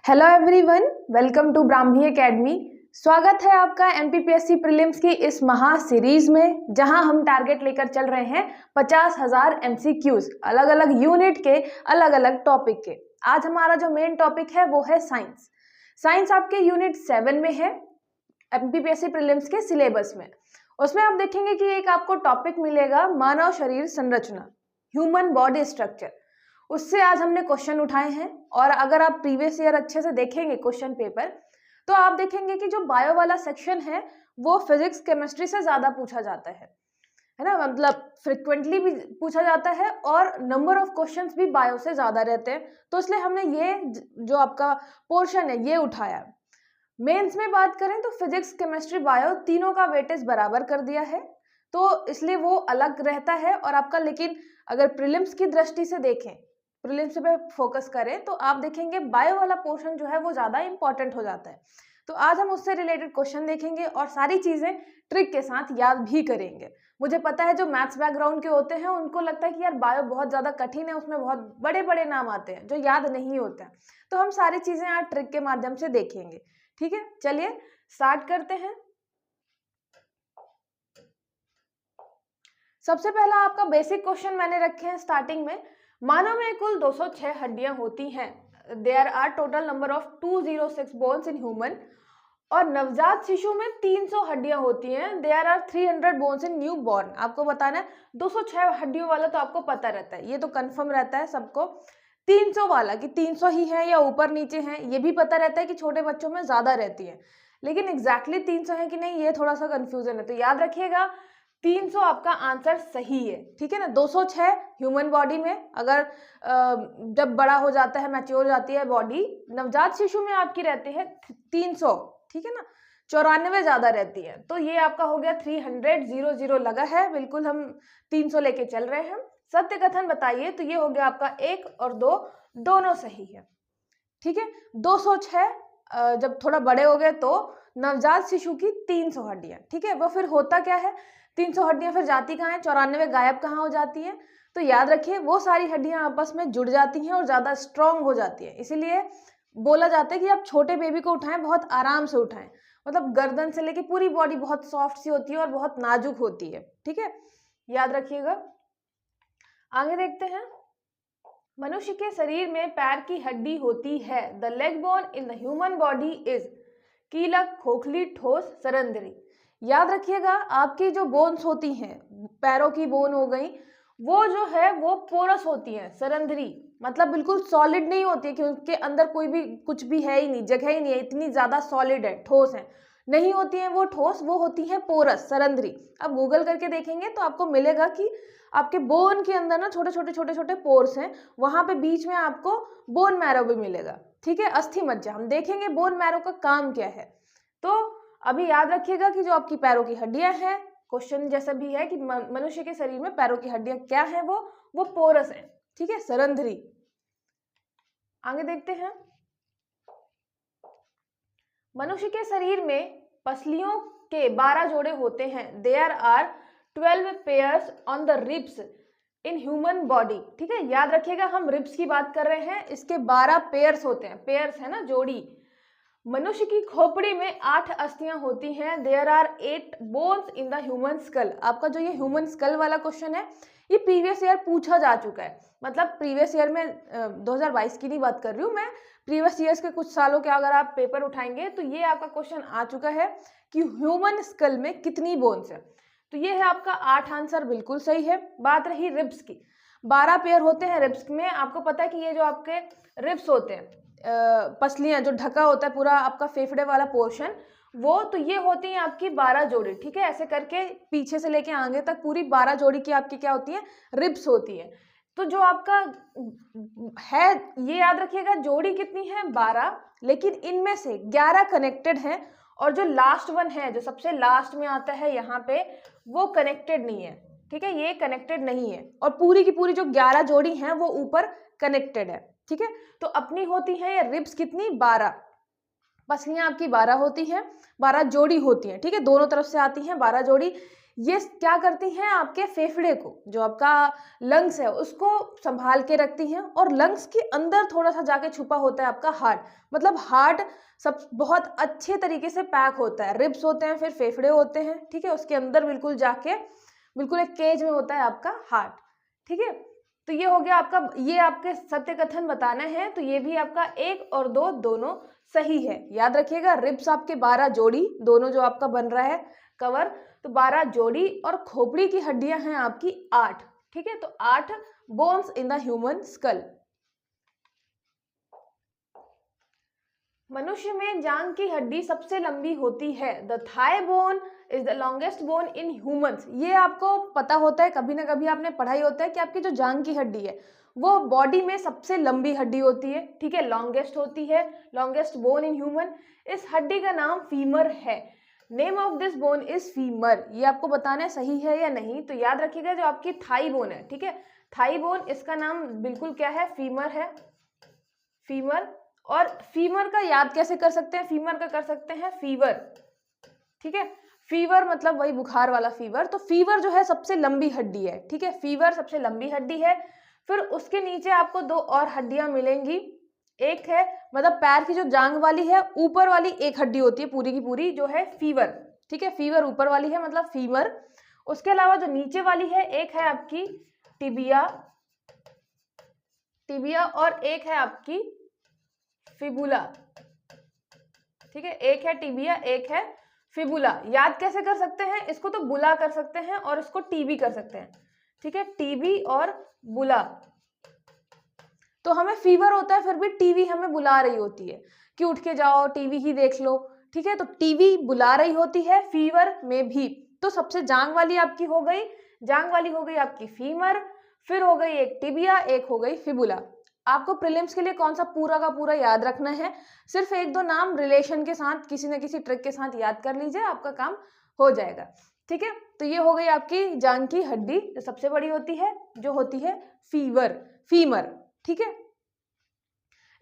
Hello everyone, welcome to Brahmi academy. स्वागत है आपका एमपीपीएससी प्रीलिम्स की इस महा सीरीज में, जहां हम टारगेट लेकर चल रहे हैं 50,000 एमसीक्यूज अलग अलग यूनिट के, अलग अलग टॉपिक के। आज हमारा जो मेन टॉपिक है वो है साइंस। साइंस आपके यूनिट 7 में है एमपीपीएससी प्रीलिम्स के सिलेबस में। उसमें आप देखेंगे कि एक आपको टॉपिक मिलेगा मानव शरीर संरचना, ह्यूमन बॉडी स्ट्रक्चर। उससे आज हमने क्वेश्चन उठाए हैं, और अगर आप प्रीवियस ईयर अच्छे से देखेंगे क्वेश्चन पेपर, तो आप देखेंगे कि जो बायो वाला सेक्शन है वो फिजिक्स केमिस्ट्री से ज्यादा पूछा जाता है ना। मतलब फ्रिक्वेंटली भी पूछा जाता है और नंबर ऑफ क्वेश्चंस भी बायो से ज्यादा रहते हैं। तो इसलिए हमने ये जो आपका पोर्शन है ये उठाया। मेंस में बात करें तो फिजिक्स केमिस्ट्री बायो तीनों का वेटेज बराबर कर दिया है, तो इसलिए वो अलग रहता है। और आपका लेकिन अगर प्रीलिम्स की दृष्टि से देखें, प्रीलिम्स पे फोकस करें, तो आप देखेंगे बायो वाला पोर्शन जो है वो ज्यादा इंपॉर्टेंट हो जाता है। तो आज हम उससे रिलेटेड क्वेश्चन देखेंगे और सारी चीजें ट्रिक के साथ याद भी करेंगे। मुझे पता है जो मैथ्स बैकग्राउंड के होते हैं उनको लगता है कि यार बायो बहुत ज्यादा कठिन है, उसमें बहुत बड़े बड़े नाम आते हैं जो याद नहीं होते हैं। तो हम सारी चीजें आज ट्रिक के माध्यम से देखेंगे। ठीक है, चलिए स्टार्ट करते हैं। सबसे पहला आपका बेसिक क्वेश्चन मैंने रखे हैं स्टार्टिंग में। मानव में कुल 206 हड्डियां होती हैं। There are total number of 206 bones in human. और नवजात शिशु में 300 हड्डियां होती हैं। There are 300 bones in newborn. आपको बताना है 206 हड्डियों वाला तो आपको पता रहता है, ये तो कंफर्म रहता है सबको। 300 वाला कि 300 ही है या ऊपर नीचे है, ये भी पता रहता है कि छोटे बच्चों में ज्यादा रहती है, लेकिन एग्जैक्टली 300 है कि नहीं ये थोड़ा सा कंफ्यूजन है। तो याद रखिएगा 300 आपका आंसर सही है। ठीक है ना। 206 ह्यूमन बॉडी में, अगर जब बड़ा हो जाता है, मैच्योर हो जाती है बॉडी, नवजात शिशु में आपकी रहती है 300। ठीक है ना, 94 ज्यादा रहती है। तो ये आपका हो गया 300 लगा है, बिल्कुल हम 300 लेके चल रहे हैं। सत्य कथन बताइए, तो ये हो गया आपका 1 और 2 दोनों सही है। ठीक है, 206 जब थोड़ा बड़े हो गए तो नवजात शिशु की 300 हड्डियां। ठीक है, वो फिर होता क्या है, 300 हड्डियां फिर जाती कहाँ है, 94 गायब कहाँ हो जाती है। तो याद रखिए वो सारी हड्डियां आपस में जुड़ जाती हैं और ज्यादा स्ट्रांग हो जाती है। इसीलिए बोला जाता है कि आप छोटे बेबी को उठाएं, बहुत आराम से उठाएं। मतलब गर्दन से लेके पूरी बॉडी बहुत सॉफ्ट सी होती है और बहुत नाजुक होती है। ठीक है, याद रखिएगा। आगे देखते हैं। मनुष्य के शरीर में पैर की हड्डी होती है। The leg bone in the human body is कीलक, खोखली, ठोस, सरंध्री। याद रखिएगा आपकी जो बोन्स होती हैं, पैरों की बोन हो गई, वो जो है वो पोरस होती है, सरंध्री। मतलब बिल्कुल सॉलिड नहीं होती है कि उनके अंदर कोई भी कुछ भी है ही नहीं, जगह ही नहीं है, इतनी ज्यादा सॉलिड है, ठोस है नहीं होती है वो ठोस, वो होती है पोरस, सरंध्री। अब गूगल करके देखेंगे तो आपको मिलेगा कि आपके बोन के अंदर ना छोटे छोटे छोटे छोटे पोर्स हैं, वहां पे बीच में आपको बोन मैरो भी मिलेगा। ठीक है, अस्थि मज्जा। हम देखेंगे बोन मैरो का काम क्या है। तो अभी याद रखिएगा कि जो आपकी पैरों की हड्डियां हैं, क्वेश्चन जैसा भी है कि मनुष्य के शरीर में पैरों की हड्डियां क्या है, वो पोरस है। ठीक है, सरंध्री। आगे देखते हैं। मनुष्य के शरीर में पसलियों के 12 जोड़े होते हैं। There are 12 pairs on the ribs in human body. ठीक है, याद रखिएगा हम रिब्स की बात कर रहे हैं, इसके 12 पेयर्स होते हैं। पेयर्स है ना, जोड़ी। मनुष्य की खोपड़ी में 8 अस्थियां होती हैं। There are 8 bones in the human skull. आपका जो ये ह्यूमन स्कल वाला क्वेश्चन है ये प्रीवियस ईयर पूछा जा चुका है। मतलब प्रीवियस ईयर में 2022 की नहीं बात कर रही हूँ मैं, प्रीवियस ईयर्स के कुछ सालों के अगर आप पेपर उठाएंगे तो ये आपका क्वेश्चन आ चुका है कि ह्यूमन स्कल में कितनी बोन्स है। तो ये है आपका 8 आंसर, बिल्कुल सही है। बात रही रिब्स की, 12 पेयर होते हैं रिब्स में। आपको पता है कि ये जो आपके रिब्स होते हैं, पसलियां, जो ढका होता है पूरा आपका फेफड़े वाला पोर्शन, वो तो ये होती है आपकी 12 जोड़ी। ठीक है, ऐसे करके पीछे से लेके आगे तक पूरी 12 जोड़ी की आपकी क्या होती है, रिब्स होती है। तो जो आपका है, ये याद रखिएगा जोड़ी कितनी है, 12, लेकिन इनमें से 11 कनेक्टेड हैं और जो लास्ट वन है, जो सबसे लास्ट में आता है यहाँ पे, वो कनेक्टेड नहीं है। ठीक है, ये कनेक्टेड नहीं है, और पूरी की पूरी जो 11 जोड़ी हैं वो ऊपर कनेक्टेड है। ठीक है, तो अपनी होती है ये रिब्स कितनी, 12। पसलियां आपकी 12 होती हैं, 12 जोड़ी होती हैं। ठीक है, दोनों तरफ से आती हैं 12 जोड़ी। ये क्या करती हैं, आपके फेफड़े को, जो आपका लंग्स है उसको संभाल के रखती हैं, और लंग्स के अंदर थोड़ा सा जाके छुपा होता है आपका हार्ट। मतलब हार्ट सब बहुत अच्छे तरीके से पैक होता है, रिब्स होते हैं, फिर फेफड़े होते हैं, ठीक है, उसके अंदर बिल्कुल जाके बिल्कुल एक केज में होता है आपका हार्ट, ठीक है। तो ये हो गया आपका, ये आपके सत्य कथन बताना है, तो ये भी आपका 1 और 2 दोनों सही है। याद रखिएगा, रिब्स आपके 12 जोड़ी, दोनों जो आपका बन रहा है कवर, तो 12 जोड़ी, और खोपड़ी की हड्डियां हैं आपकी 8, ठीक है। तो 8 bones in the human school. मनुष्य में जांघ की हड्डी सबसे लंबी होती है। The thigh bone is the longest bone in humans. ये आपको पता होता है, कभी ना कभी आपने पढ़ाई होता है कि आपकी जो जांघ की हड्डी है वो बॉडी में सबसे लंबी हड्डी होती है, ठीक है, लॉन्गेस्ट होती है, लॉन्गेस्ट बोन इन ह्यूमन। इस हड्डी का नाम फीमर है। Name of this bone is femur. ये आपको बताना है सही है या नहीं। तो याद रखिएगा, जो आपकी थाई बोन है, ठीक है, थाई बोन, इसका नाम बिल्कुल क्या है, फीमर है, फीमर। और फीमर का याद कैसे कर सकते हैं, फीमर का कर सकते हैं फीवर, ठीक है। फीवर मतलब वही बुखार वाला फीवर। तो फीवर जो है सबसे लंबी हड्डी है, ठीक है, फीवर सबसे लंबी हड्डी है। फिर उसके नीचे आपको 2 और हड्डियां मिलेंगी। एक है, मतलब पैर की जो जांघ वाली है, ऊपर वाली एक हड्डी होती है पूरी की पूरी, जो है फीवर, ठीक है, फीवर ऊपर वाली है मतलब फीमर। उसके अलावा जो नीचे वाली है, एक है आपकी टिबिया, टिबिया, और एक है आपकी फिबुला, ठीक है, एक है टिबिया, एक है फिबुला। याद कैसे कर सकते हैं, इसको तो बुला कर सकते हैं और इसको टीबी कर सकते हैं, ठीक है, टीबी और बुला। तो हमें फीवर होता है, फिर भी टीवी हमें बुला रही होती है कि उठ के जाओ टीवी ही देख लो, ठीक है। तो टीवी बुला रही होती है फीवर में भी। तो सबसे जांघ वाली आपकी हो गई, जांघ वाली हो गई आपकी फीमर, फिर हो गई एक टिबिया, एक हो गई फिबुला। आपको प्रीलिम्स के लिए कौन सा पूरा का पूरा याद रखना है, सिर्फ 1-2 नाम रिलेशन के साथ, किसी न किसी ट्रिक के साथ याद कर लीजिए, आपका काम हो जाएगा, ठीक है। तो ये हो गई आपकी जांघ की हड्डी जो सबसे बड़ी होती है, जो होती है फीवर, फीमर, ठीक है।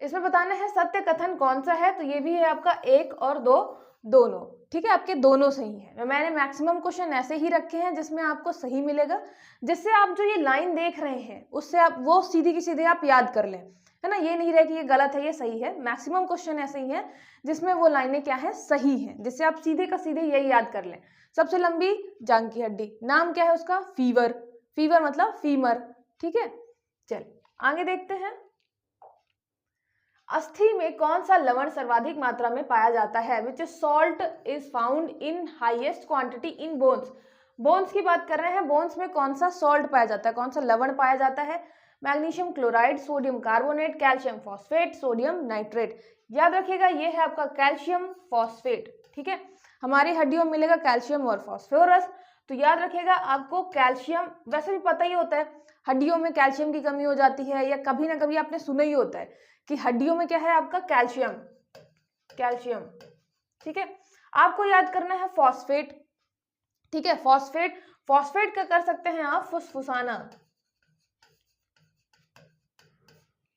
इसमें बताना है सत्य कथन कौन सा है, तो ये भी है आपका 1 और 2 दोनों, ठीक है, आपके दोनों सही है। मैंने मैक्सिमम क्वेश्चन ऐसे ही रखे हैं जिसमें आपको सही मिलेगा, जिससे आप जो ये लाइन देख रहे हैं उससे आप वो सीधी की सीधे आप याद कर लें, है ना। ये नहीं रहे कि ये गलत है ये सही है। मैक्सिमम क्वेश्चन ऐसे ही है जिसमें वो लाइनें क्या है, सही है, जिससे आप सीधे का सीधे यही याद कर लें। सबसे लंबी जांघ की हड्डी, नाम क्या है उसका, फीवर, फीवर मतलब फीमर, ठीक है। चल आगे देखते हैं। अस्थि में कौन सा लवण सर्वाधिक मात्रा में पाया जाता है, which salt is found in highest quantity in bones. Bones की बात कर रहे हैं, बोन्स में कौन सा सॉल्ट पाया जाता है, कौन सा लवण पाया जाता है, magnesium chloride, sodium carbonate, calcium phosphate, sodium nitrate. याद रखिएगा ये है आपका कैल्शियम फॉस्फेट, ठीक है। हमारी हड्डियों में मिलेगा कैल्शियम और फॉस्फोरस। तो याद रखिएगा आपको कैल्शियम, वैसे भी पता ही होता है हड्डियों में कैल्शियम की कमी हो जाती है, या कभी ना कभी आपने सुना ही होता है कि हड्डियों में क्या है आपका कैल्शियम, कैल्शियम, ठीक है। आपको याद करना है फॉस्फेट, ठीक है, फॉस्फेट, फॉस्फेट का कर सकते हैं आप फुसफुसाना,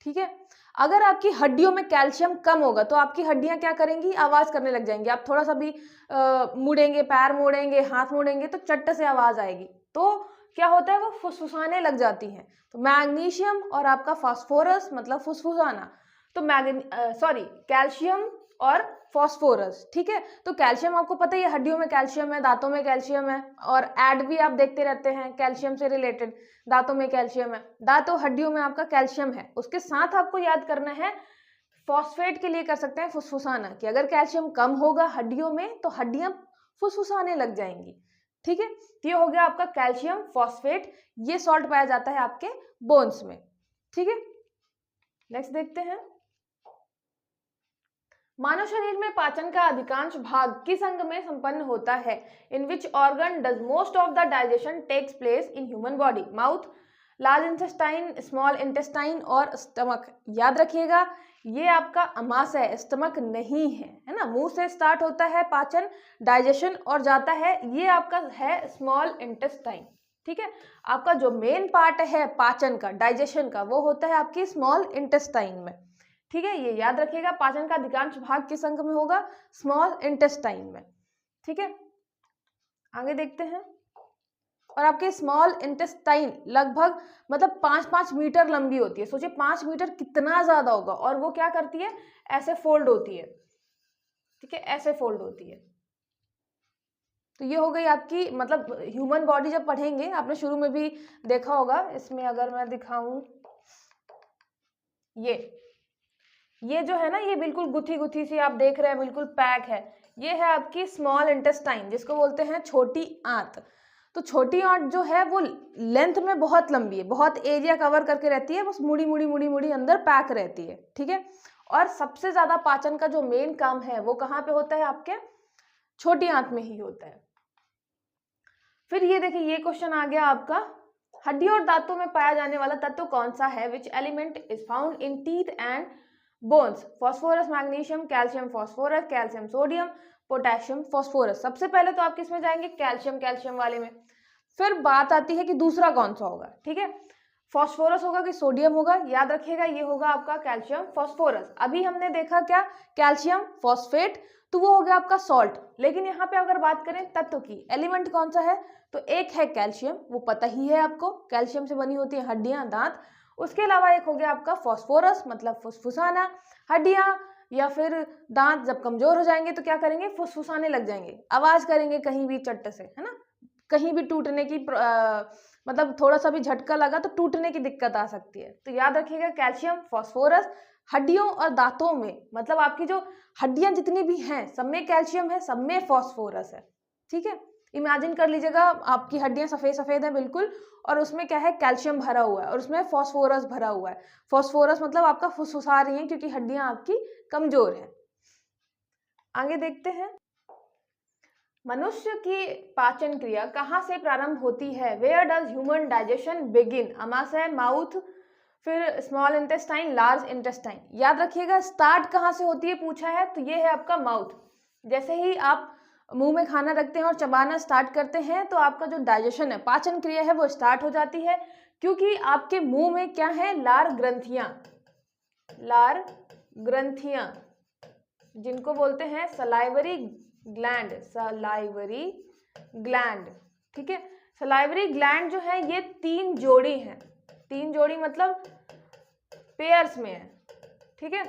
ठीक है। अगर आपकी हड्डियों में कैल्शियम कम होगा तो आपकी हड्डियां क्या करेंगी, आवाज करने लग जाएंगी। आप थोड़ा सा भी मुड़ेंगे, पैर मोड़ेंगे, हाथ मोड़ेंगे तो चट्ट से आवाज आएगी, तो क्या होता है वो फुसफुसाने लग जाती हैं। तो मैग्नीशियम और आपका फास्फोरस मतलब फुसफुसाना, तो कैल्शियम और फास्फोरस, ठीक है। तो कैल्शियम आपको पता ही है, हड्डियों में कैल्शियम है, दांतों में कैल्शियम है, और ऐड भी आप देखते रहते हैं कैल्शियम से रिलेटेड, दांतों में कैल्शियम है, दांतों हड्डियों में आपका कैल्शियम है। उसके साथ आपको याद करना है फॉस्फेट के लिए कर सकते हैं फुसफुसाना, कि अगर कैल्शियम कम होगा हड्डियों में तो हड्डियां फुसफुसाने लग जाएंगी, ठीक है। तो ये हो गया आपका कैल्शियम फॉस्फेट, ये सॉल्ट पाया जाता है आपके बोन्स में, ठीक है। नेक्स्ट देखते हैं। मानव शरीर में पाचन का अधिकांश भाग किस अंग में संपन्न होता है, in which organ does most of the digestion takes place in human body, mouth, large intestine, small intestine और स्टमक। याद रखिएगा ये आपका अमाशय, स्टमक नहीं है ना। मुंह से स्टार्ट होता है पाचन, डाइजेशन, और जाता है, ये आपका है स्मॉल इंटेस्टाइन, ठीक है। आपका जो मेन पार्ट है पाचन का, डाइजेशन का, वो होता है आपकी स्मॉल इंटेस्टाइन में, ठीक है। ये याद रखिएगा, पाचन का अधिकांश भाग किस अंग में होगा, स्मॉल इंटेस्टाइन में, ठीक है। आगे देखते हैं। और आपके स्मॉल इंटेस्टाइन लगभग मतलब 5-5 मीटर लंबी होती है। सोचिए 5 मीटर कितना ज्यादा होगा, और वो क्या करती है, ऐसे फोल्ड होती है, ठीक है, ऐसे फोल्ड होती है। तो ये हो गई आपकी, मतलब ह्यूमन बॉडी जब पढ़ेंगे, आपने शुरू में भी देखा होगा, इसमें अगर मैं दिखाऊं, ये जो है ना, ये बिल्कुल गुथी गुथी सी आप देख रहे हैं, बिल्कुल पैक है, ये है आपकी स्मॉल इंटेस्टाइन, जिसको बोलते हैं छोटी आंत। तो छोटी आंत जो है वो लेंथ में बहुत लंबी है, बहुत एरिया कवर करके रहती है, बस मुड़ी मुड़ी मुड़ी मुड़ी अंदर पैक रहती है, ठीक है। और सबसे ज्यादा पाचन का जो मेन काम है वो कहाँ पे होता है, आपके छोटी आंत में ही होता है। फिर ये देखिए, ये क्वेश्चन आ गया आपका, हड्डी और दांतों में पाया जाने वाला तत्व कौन सा है, which element is found in teeth and bones, phosphorus, magnesium, calcium, phosphorus, calcium, sodium, potassium, phosphorus. सबसे पहले तो आप किसमें जाएंगे, कैल्शियम, कैल्शियम वाले में। फिर बात आती है कि दूसरा कौन सा होगा, ठीक है, फॉस्फोरस होगा कि सोडियम होगा, याद रखिएगा ये होगा आपका कैल्शियम फॉस्फोरस। अभी हमने देखा क्या, कैल्शियम फॉस्फेट, तो वो हो गया आपका सॉल्ट। लेकिन यहाँ पे अगर बात करें तत्व की, एलिमेंट कौन सा है, तो एक है कैल्शियम, वो पता ही है आपको, कैल्शियम से बनी होती है हड्डियां, दांत। उसके अलावा एक हो गया आपका फॉस्फोरस, मतलब फुसफुसाना, हड्डियां या फिर दांत जब कमजोर हो जाएंगे तो क्या करेंगे, फुसफुसाने लग जाएंगे, आवाज करेंगे कहीं भी चट्ट से, है ना, कहीं भी टूटने की मतलब थोड़ा सा भी झटका लगा तो टूटने की दिक्कत आ सकती है। तो याद रखिएगा कैल्शियम फॉस्फोरस, हड्डियों और दांतों में, मतलब आपकी जो हड्डियां जितनी भी हैं सब में कैल्शियम है, सब में फॉस्फोरस है, ठीक है। इमेजिन कर लीजिएगा आपकी हड्डियां सफेद सफेद हैं बिल्कुल, और उसमें क्या है, कैल्शियम भरा हुआ है, और उसमें फॉस्फोरस भरा हुआ है। फॉस्फोरस मतलब आपका फुसफुसा रही है क्योंकि हड्डियां आपकी कमजोर है। आगे देखते हैं, मनुष्य की पाचन क्रिया कहाँ से प्रारंभ होती है, where does human digestion begin, अमाशय, माउथ, फिर स्मॉल इंटेस्टाइन, लार्ज इंटेस्टाइन। याद रखिएगा स्टार्ट कहाँ से होती है पूछा है, तो ये है आपका माउथ। जैसे ही आप मुंह में खाना रखते हैं और चबाना स्टार्ट करते हैं तो आपका जो डाइजेशन है, पाचन क्रिया है, वो स्टार्ट हो जाती है, क्योंकि आपके मुंह में क्या है, लार ग्रंथियां, लार ग्रंथियां, जिनको बोलते हैं सलाइवरी ग्लैंड, सलाइवरी ग्लैंड, ठीक है। सलाइवरी ग्लैंड जो है ये 3 जोड़ी है, 3 जोड़ी मतलब पेयर्स में है, ठीक है।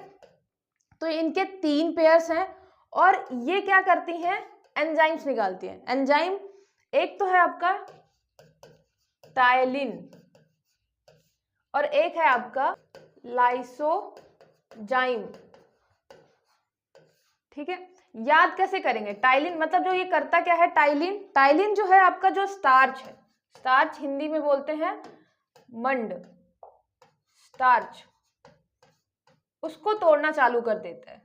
तो इनके 3 पेयर्स हैं, और ये क्या करती हैं, एंजाइम्स निकालती हैं। एंजाइम एक तो है आपका टायलिन, और एक है आपका लाइसोजाइम, ठीक है। याद कैसे करेंगे, टाइलिन मतलब जो ये करता क्या है, टाइलिन, टाइलिन जो है आपका जो स्टार्च है, स्टार्च हिंदी में बोलते हैं मंड, स्टार्च, उसको तोड़ना चालू कर देता है,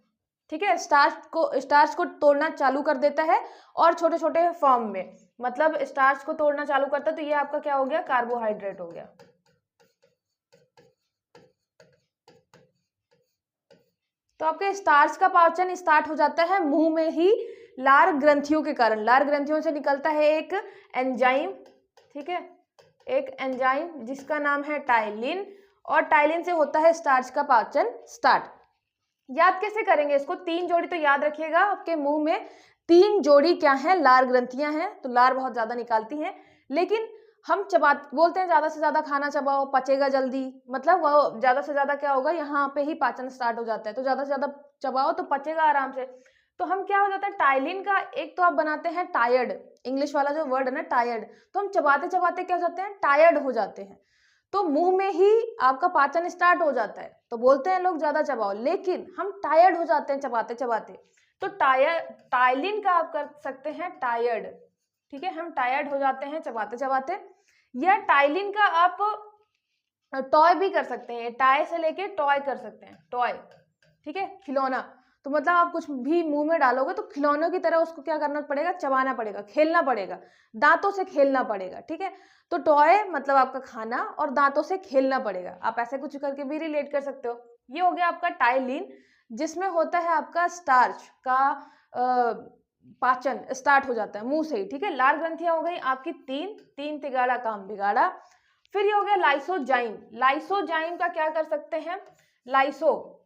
ठीक है। स्टार्च को तोड़ना चालू कर देता है, और छोटे छोटे फॉर्म में, मतलब स्टार्च को तोड़ना चालू करता है, तो ये आपका क्या हो गया, कार्बोहाइड्रेट हो गया। तो आपके स्टार्च का पाचन स्टार्ट हो जाता है मुंह में ही, लार ग्रंथियों के कारण। लार ग्रंथियों से निकलता है एक एंजाइम, ठीक है, एक एंजाइम जिसका नाम है टाइलिन, और टाइलिन से होता है स्टार्च का पाचन स्टार्ट। याद कैसे करेंगे इसको, 3 जोड़ी तो याद रखिएगा, आपके मुंह में 3 जोड़ी क्या है, लार ग्रंथियां हैं, तो लार बहुत ज्यादा निकालती हैं। लेकिन हम बोलते हैं ज्यादा से ज्यादा खाना चबाओ, पचेगा जल्दी, मतलब वो ज्यादा से ज्यादा क्या होगा, यहाँ पे ही पाचन स्टार्ट हो जाता है, तो ज्यादा से ज्यादा चबाओ तो पचेगा आराम से। तो हम क्या हो जाता है, टाइलिन का एक तो आप बनाते हैं टायर्ड, इंग्लिश वाला जो वर्ड है ना टायर्ड, तो हम चबाते चबाते क्या हो जाते हैं, टायर्ड हो जाते हैं, तो मुंह में ही आपका पाचन स्टार्ट हो जाता है, तो बोलते हैं लोग ज्यादा चबाओ, लेकिन हम टायर्ड हो जाते हैं चबाते चबाते। तो टाइलिन का आप कर सकते हैं टायर्ड, ठीक है, हम टायर्ड हो जाते हैं चबाते चबाते। या टाइलिन का आप टॉय भी कर सकते हैं, टाई से लेके टॉय कर सकते हैं, टॉय, ठीक है, खिलौना। तो मतलब आप कुछ भी मुंह में डालोगे तो खिलौनों की तरह उसको क्या करना पड़ेगा, चबाना पड़ेगा, खेलना पड़ेगा, दांतों से खेलना पड़ेगा, ठीक है। तो टॉय मतलब आपका खाना, और दांतों से खेलना पड़ेगा, आप ऐसे कुछ करके भी रिलेट कर सकते हो। ये हो गया आपका टाइलिन, जिसमें होता है आपका स्टार्च का पाचन स्टार्ट हो जाता है मुंह से ही, ठीक है। लार ग्रंथियां हो गई आपकी 3 तिगाड़ा काम बिगाड़ा। फिर ये हो गया लाइसोजाइम। लाइसोजाइम का क्या कर सकते हैं, लाइसो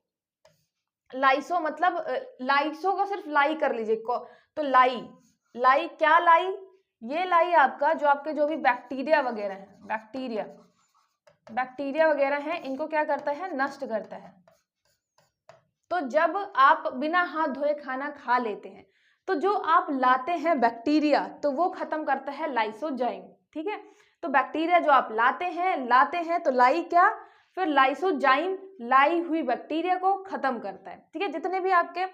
मतलब लाइसो का सिर्फ लाई कर लीजिए, तो लाई क्या लाई, ये लाई आपका जो आपके जो भी बैक्टीरिया वगैरह है, बैक्टीरिया वगैरह हैं, इनको क्या करता है, नष्ट करता है। तो जब आप बिना हाथ धोए खाना खा लेते हैं तो जो आप लाते हैं बैक्टीरिया, तो वो खत्म करता है लाइसोजाइम। ठीक है, तो बैक्टीरिया जो आप लाते हैं तो लाई क्या, फिर लाइसोजाइम लाई हुई बैक्टीरिया को खत्म करता है। ठीक है, जितने भी आपके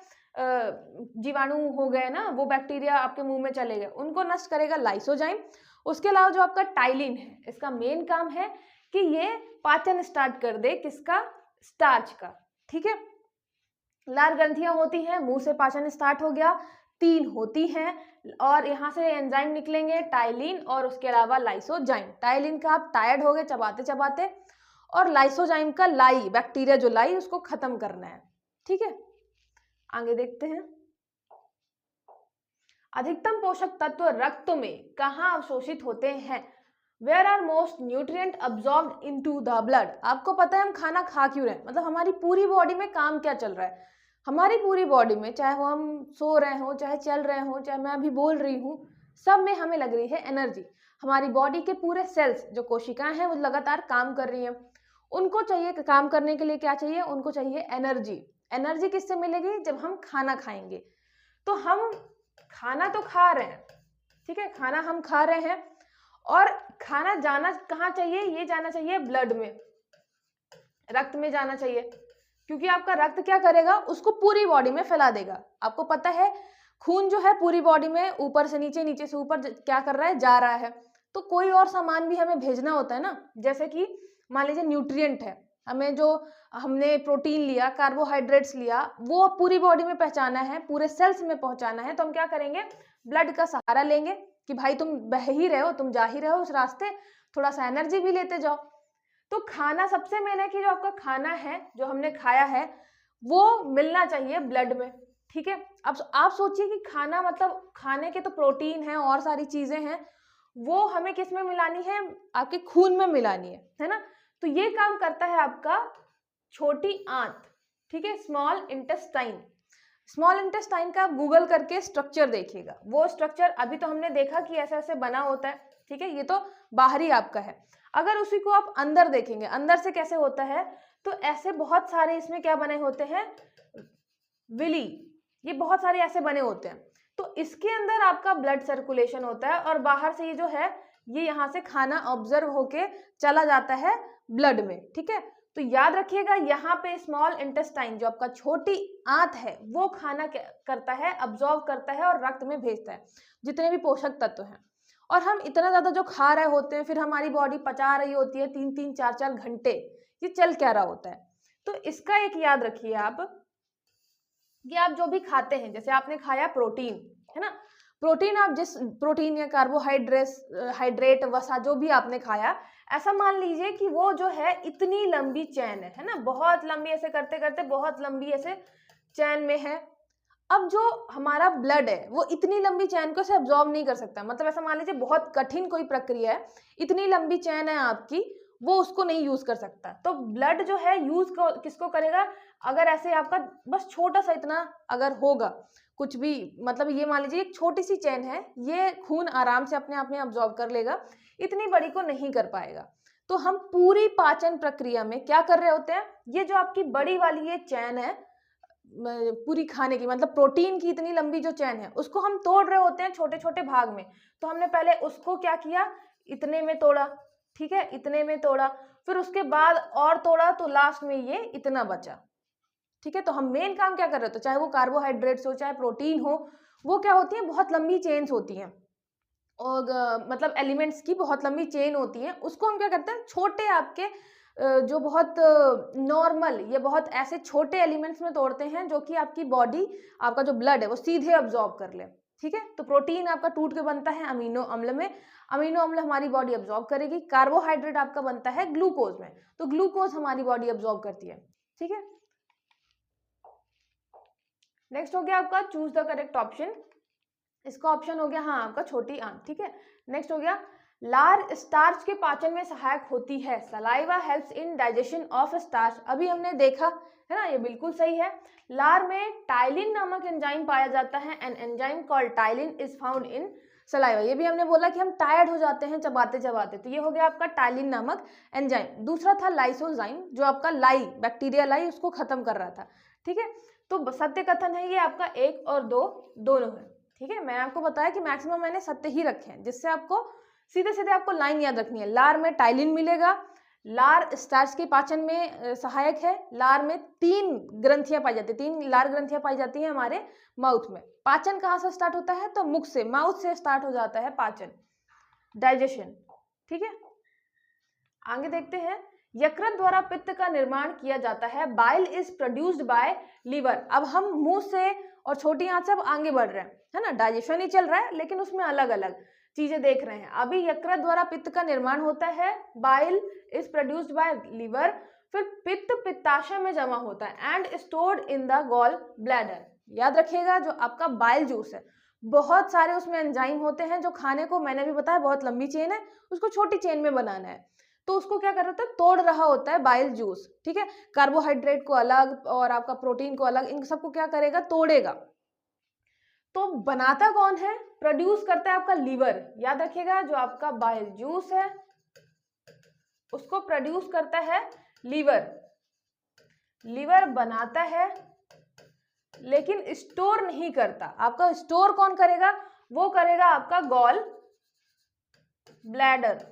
जीवाणु हो गए ना, वो बैक्टीरिया आपके मुंह में चले गए, उनको नष्ट करेगा लाइसोजाइम। उसके अलावा जो आपका टाइलिन है, इसका मेन काम है कि ये पाचन स्टार्ट कर दे, किसका, स्टार्च का। ठीक है, लार ग्रंथियां होती हैं, मुंह से पाचन स्टार्ट हो गया, 3 होती हैं, और यहाँ से एंजाइम निकलेंगे, टाइलिन और उसके अलावा लाइसोजाइम। टाइलिन का आप टायर्ड हो गए चबाते चबाते, और लाइसोजाइम का लाई, बैक्टीरिया जो लाई, उसको खत्म करना है। ठीक है, आगे देखते हैं। अधिकतम पोषक तत्व रक्त में कहाँ अवशोषित होते हैं? Where are most nutrient absorbed into the blood. आपको पता है हम खाना खा क्यों रहे हैं, मतलब हमारी पूरी बॉडी में काम क्या चल रहा है। हमारी पूरी बॉडी में, चाहे वो हम सो रहे हो, चाहे चल रहे हो, चाहे मैं अभी बोल रही हूँ, सब में हमें लग रही है एनर्जी। हमारी बॉडी के पूरे सेल्स, जो कोशिकाएं हैं, वो लगातार काम कर रही हैं। उनको चाहिए, काम करने के लिए क्या चाहिए, उनको चाहिए एनर्जी। एनर्जी किससे मिलेगी, जब हम खाना खाएंगे। तो हम खाना तो खा रहे हैं, ठीक है, खाना हम खा रहे हैं, और खाना जाना कहाँ चाहिए, ये जाना चाहिए ब्लड में, रक्त में जाना चाहिए, क्योंकि आपका रक्त क्या करेगा, उसको पूरी बॉडी में फैला देगा। आपको पता है खून जो है पूरी बॉडी में ऊपर से नीचे, नीचे से ऊपर क्या कर रहा है, जा रहा है। तो कोई और सामान भी हमें भेजना होता है ना, जैसे कि मान लीजिए न्यूट्रिएंट है, हमें जो हमने प्रोटीन लिया, कार्बोहाइड्रेट्स लिया, वो पूरी बॉडी में पहुंचाना है, पूरे सेल्स में पहुंचाना है, तो हम क्या करेंगे, ब्लड का सहारा लेंगे कि भाई तुम बह ही रहे हो, तुम जा ही रहे हो उस रास्ते, थोड़ा सा एनर्जी भी लेते जाओ। तो खाना सबसे मेन है कि जो आपका खाना है, जो हमने खाया है, वो मिलना चाहिए ब्लड में। ठीक है, अब आप सोचिए कि खाना, मतलब खाने के तो प्रोटीन है और सारी चीजें हैं, वो हमें किस में मिलानी है, आपके खून में मिलानी है ना। तो ये काम करता है आपका छोटी आंत। ठीक है, स्मॉल इंटेस्टाइन। स्मॉल इंटेस्टाइन का आप गूगल करके स्ट्रक्चर देखिएगा। वो स्ट्रक्चर अभी तो हमने देखा कि ऐसे ऐसे बना होता है, ठीक है, ये तो बाहरी आपका है। अगर उसी को आप अंदर देखेंगे, अंदर से कैसे होता है, तो ऐसे बहुत सारे इसमें क्या बने होते हैं, विली, ये बहुत सारे ऐसे बने होते हैं। तो इसके अंदर आपका ब्लड सर्कुलेशन होता है, और बाहर से ये जो है, ये यहाँ से खाना ऑब्जर्व होके चला जाता है ब्लड में। ठीक है, तो याद रखिएगा, यहाँ पे स्मॉल इंटेस्टाइन जो आपका छोटी आंत है, वो खाना करता है, अब्जॉर्व करता है और रक्त में भेजता है जितने भी पोषक तत्व हैं। और हम इतना ज्यादा जो खा रहे होते हैं, फिर हमारी बॉडी पचा रही होती है 3-3, 4-4 घंटे, ये चल क्या रहा होता है। तो इसका एक याद रखिए आप, कि आप जो भी खाते हैं, जैसे आपने खाया प्रोटीन, है ना, प्रोटीन, आप जिस प्रोटीन या कार्बोहाइड्रेट वसा जो भी आपने खाया, ऐसा मान लीजिए कि वो जो है इतनी लंबी चैन है ना, बहुत लंबी, ऐसे करते करते बहुत लंबी ऐसे चैन में है। अब जो हमारा ब्लड है, वो इतनी लंबी चैन को से अब्जॉर्ब नहीं कर सकता, मतलब ऐसा मान लीजिए बहुत कठिन कोई प्रक्रिया है, इतनी लंबी चैन है आपकी, वो उसको नहीं यूज कर सकता। तो ब्लड जो है यूज किसको करेगा, अगर ऐसे आपका बस छोटा सा इतना अगर होगा कुछ भी, मतलब ये मान लीजिए एक छोटी सी चैन है, ये खून आराम से अपने आप में अब्जॉर्ब कर लेगा, इतनी बड़ी को नहीं कर पाएगा। तो हम पूरी पाचन प्रक्रिया में क्या कर रहे होते हैं, ये जो आपकी बड़ी वाली ये चैन है पूरी खाने की, मतलब प्रोटीन की इतनी लंबी जो चैन है, उसको हम तोड़ रहे होते हैं छोटे छोटे भाग में। तो हमने पहले उसको क्या किया, इतने में तोड़ा, ठीक है, इतने में तोड़ा, फिर उसके बाद और तोड़ा, तो लास्ट में ये इतना बचा। ठीक है, तो हम मेन काम क्या कर रहे थे, चाहे वो कार्बोहाइड्रेट्स हो, चाहे प्रोटीन हो, वो क्या होती है, बहुत लंबी चेन्स होती हैं, और मतलब एलिमेंट्स की बहुत लंबी चेन होती है, उसको हम क्या करते हैं, छोटे आपके जो बहुत नॉर्मल, ये बहुत ऐसे छोटे एलिमेंट्स में तोड़ते हैं, जो कि आपकी बॉडी, आपका जो ब्लड है, वो सीधे अब्जॉर्ब कर ले। ठीक है, तो प्रोटीन आपका टूट के बनता है अमीनो अम्ल में, अमीनो अम्ल हमारी बॉडी अब्जॉर्ब करेगी। कार्बोहाइड्रेट आपका बनता है ग्लूकोज में, तो ग्लूकोज हमारी बॉडी अब्जॉर्ब करती है। ठीक है, नेक्स्ट हो गया आपका चूज द करेक्ट ऑप्शन। इसका ऑप्शन हो गया हाँ आपका छोटी आंत। ठीक है, नेक्स्ट हो गया लार स्टार्च के पाचन में सहायक होती है। Saliva helps in digestion of starch, अभी हमने देखा है ना, ये बिल्कुल सही है। लार में टाइलिन नामक एंजाइम पाया जाता है, an enzyme called ptyalin is found in saliva, ये भी हमने बोला कि हम टायर्ड हो जाते हैं चबाते चबाते, तो ये हो गया आपका टाइलिन नामक एंजाइम। दूसरा था लाइसोजाइम, जो आपका लाई, बैक्टीरिया लाई, उसको खत्म कर रहा था। ठीक है, तो सत्य कथन है ये आपका 1 और 2 दोनों है। ठीक है, मैंने आपको बताया कि मैक्सिमम मैंने सत्य ही रखे हैं, जिससे आपको सीधे सीधे आपको लाइन याद रखनी है। लार में टाइलिन मिलेगा, लार स्टार्च के पाचन में सहायक है। लार में 3 ग्रंथियां पाई जाती है, 3 लार ग्रंथियां पाई जाती हैं हमारे माउथ में। पाचन कहाँ से स्टार्ट होता है, तो मुख से, माउथ से स्टार्ट हो जाता है पाचन, डाइजेशन। ठीक है, आगे देखते हैं। यकृत द्वारा पित्त का निर्माण किया जाता है। Bile is produced by liver. अब हम मुंह से और छोटी आंत से अब आगे बढ़ रहे हैं, है ना, डाइजेशन ही चल रहा है लेकिन उसमें अलग अलग चीजें देख रहे हैं। अभी यकृत द्वारा पित्त का निर्माण होता है, bile is produced by liver. फिर पित्त पित्ताशय में जमा होता है and stored in the gall bladder. याद रखिएगा, जो आपका बाइल जूस है, बहुत सारे उसमें एंजाइम होते हैं जो खाने को, मैंने भी बताया बहुत लंबी चेन है, उसको छोटी चेन में बनाना है, तो उसको क्या कर रहा था, तोड़ रहा होता है बाइल जूस। ठीक है, कार्बोहाइड्रेट को अलग और आपका प्रोटीन को अलग, इन सबको क्या करेगा, तोड़ेगा। तो बनाता कौन है, प्रोड्यूस करता है आपका लीवर। याद रखिएगा, जो आपका बाइल जूस है उसको प्रोड्यूस करता है लीवर। लीवर बनाता है लेकिन स्टोर नहीं करता। आपका स्टोर कौन करेगा, वो करेगा आपका गॉल ब्लैडर।